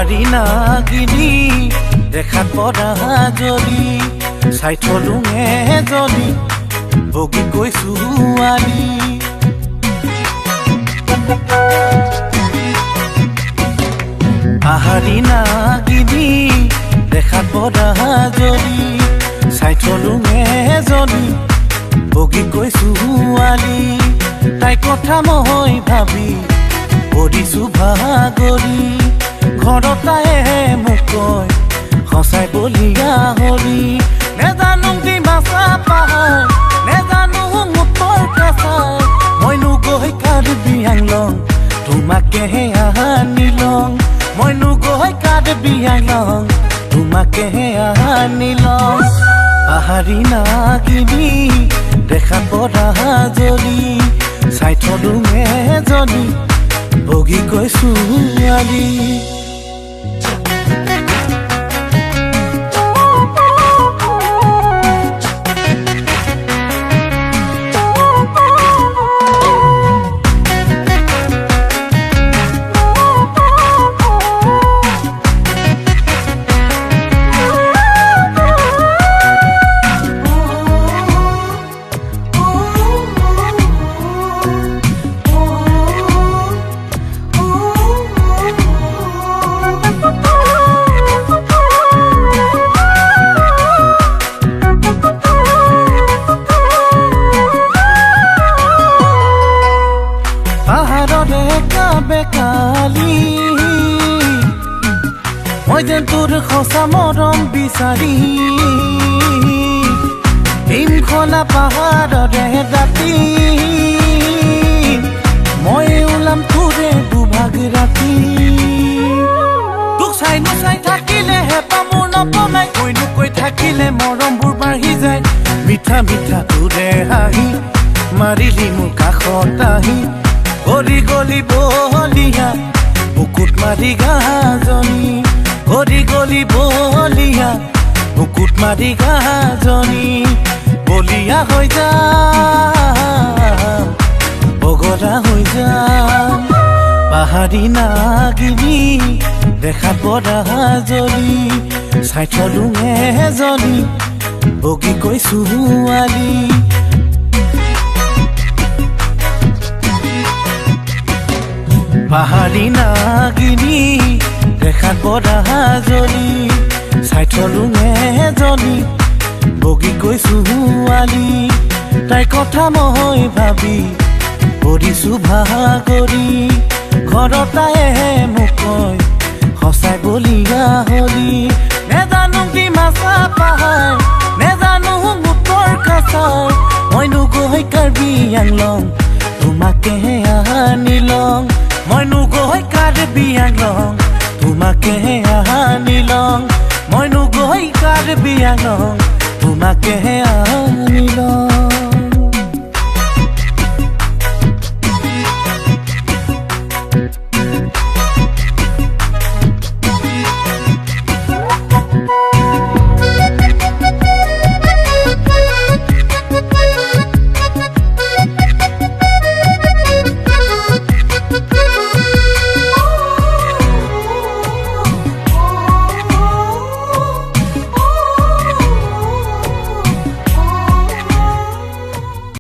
পাহাৰী নাগিনী দেখাত পৰা জলি চাই থলো এজনী বগী কৈ ছোৱালী পাহাৰী নাগিনী দেখাত পৰা জলি চাই থলো এজনী বগী কৈ ছোৱালী তাই কথা মই ভাবি পৰিছো ভাগৰি ঘৰত তাইহে মোক কয় সঁচাই বলিয়া হৰি নেজানো কি মাছা পাহাৰ নেজানো মুঠৰ কাছাৰ মইনো গৈ কাৰ্বি আংলং তোমাকেহে আনি লওঁ মইনো গৈ কাৰ্বি আংলং তোমাকেহে আনি লওঁ পাহাৰী নাগিনী দেখাত পৰা জলি চাই থলো এজনী বগী কৈ ছোৱালী বেকালি মই যেন তোৰ সঁচা মৰম বিচাৰি হিমখলা পাহাৰৰে দাঁতি মই ওলাম তোৰে দুভাগ ৰাতি তোক চাই নচাই থাকিলে হেঁপা মোৰ নপলাই কৈনো কৈ থাকিলে মৰমবোৰ বাঢ়ি যায় মিঠা মিঠা তোৰে হাঁহি মাৰিলি মোৰ কাষত আহি গলি গলি বলিয়া বুকুত মাৰি গাজনী গলি গলি বলিয়া বুকুত মাৰি গাজনী বলিয়া হৈ যাম বগৰা হৈ যাম পাহাৰী নাগিনী দেখাত পৰা জলি চাই থলো এজনী বগী কৈ ছোৱালী পাহাৰী নাগিনী দেখাত পৰা জলি চাই থলো এজনী বগী কৈ ছোৱালী তাই কথা মই ভাবি পৰিছো ভাগৰি ঘৰত তাইহে মোক কয় সঁচাই বলিয়া হৰি নেজানো কি মাছা পাহাৰ নেজানো মুঠৰ কাছাৰ মইনো গৈ কাৰ্বি আংলং তোমাকেহে আনি লওঁ মইনো গৈ কাৰ্বি আংলং তোমাকেহে আনি লওঁ মইনো গৈ কাৰ্বি আংলং তোমাকেহে